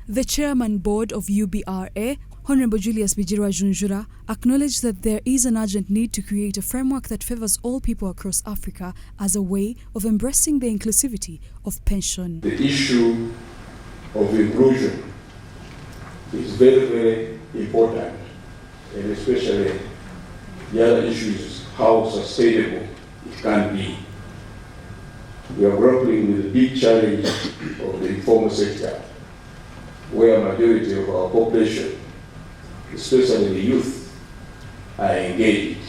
The Chairman Board of UBRA, Honorable Julius Bijirwa Junjura, acknowledged that there is an urgent need to create a framework that favors all people across Africa as a way of embracing the inclusivity of pension. The issue of inclusion is very, very important, and especially the other issue is how sustainable it can be. We are grappling with the big challenge of the informal sector, where a majority of our population, especially the youth, are engaged,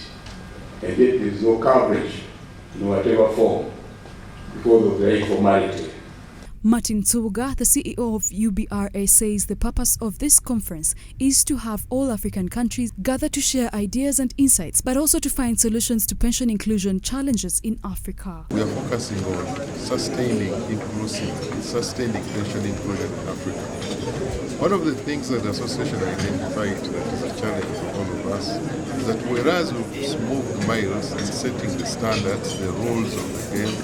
and yet there is no coverage in whatever form because of the informality. Martin Tsubuga, the CEO of UBRA, says the purpose of this conference is to have all African countries gather to share ideas and insights, but also to find solutions to pension inclusion challenges in Africa. We are focusing on sustaining pension inclusion in Africa. One of the things that the association identified that is a challenge for all of us is that whereas we've moved miles in setting the standards, the rules of the game,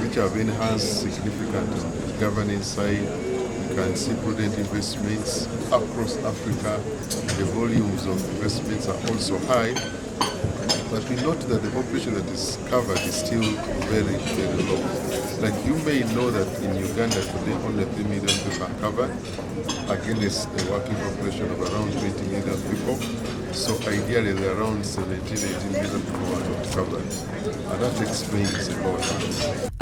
which have enhanced significantly on the governance side, you can see prudent investments across Africa. The volumes of investments are also high, but we note that the population that is covered is still very, very low. Like you may know that in Uganda today only 3 million people are covered against a working population of around 20 million people. So ideally there are around 17-18 million people who are not covered. And that explains a lot.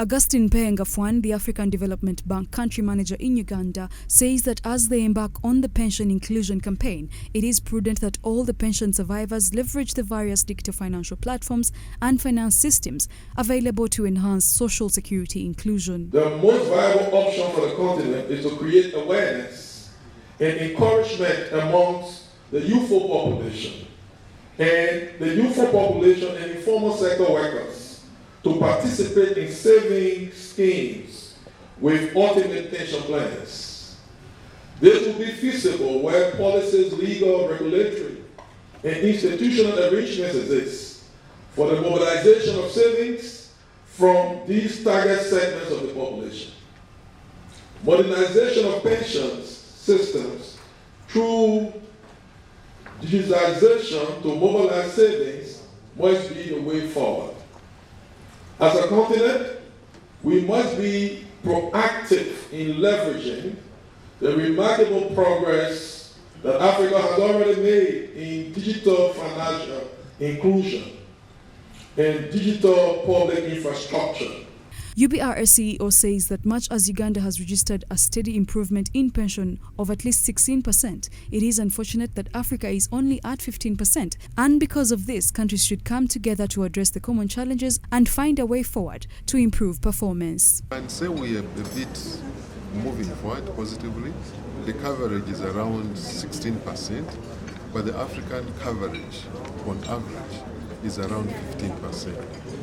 Augustine Pengafwan, the African Development Bank country manager in Uganda, says that as they embark on the pension inclusion campaign, it is prudent that all the pension survivors leverage the various digital financial platforms and finance systems available to enhance social security inclusion. The most viable option for the continent is to create awareness and encouragement amongst the youthful population and the youthful population and informal sector workers to participate in saving schemes with ultimate pension plans. This will be feasible where policies, legal, regulatory, and institutional arrangements exist for the mobilization of savings from these target segments of the population. Modernization of pensions systems through digitalization to mobilize savings must be the way forward. As a continent, we must be proactive in leveraging the remarkable progress that Africa has already made in digital financial inclusion and digital public infrastructure. UBRA CEO says that much as Uganda has registered a steady improvement in pension of at least 16%, it is unfortunate that Africa is only at 15%, and because of this, countries should come together to address the common challenges and find a way forward to improve performance. And say we are a bit moving forward positively. The coverage is around 16%, but the African coverage on average is around 15%.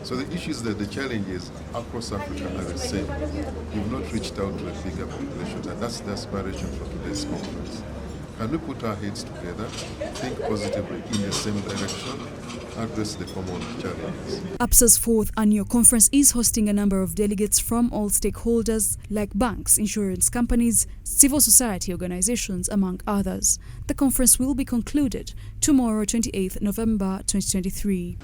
So the issues that the challenges across Africa are the same. We've not reached out to a bigger population, and that's the aspiration for today's conference. Can we put our heads together, think positively in the same direction, address the common challenges? APSA's fourth annual conference is hosting a number of delegates from all stakeholders like banks, insurance companies, civil society organizations, among others. The conference will be concluded tomorrow, 28th November 2023.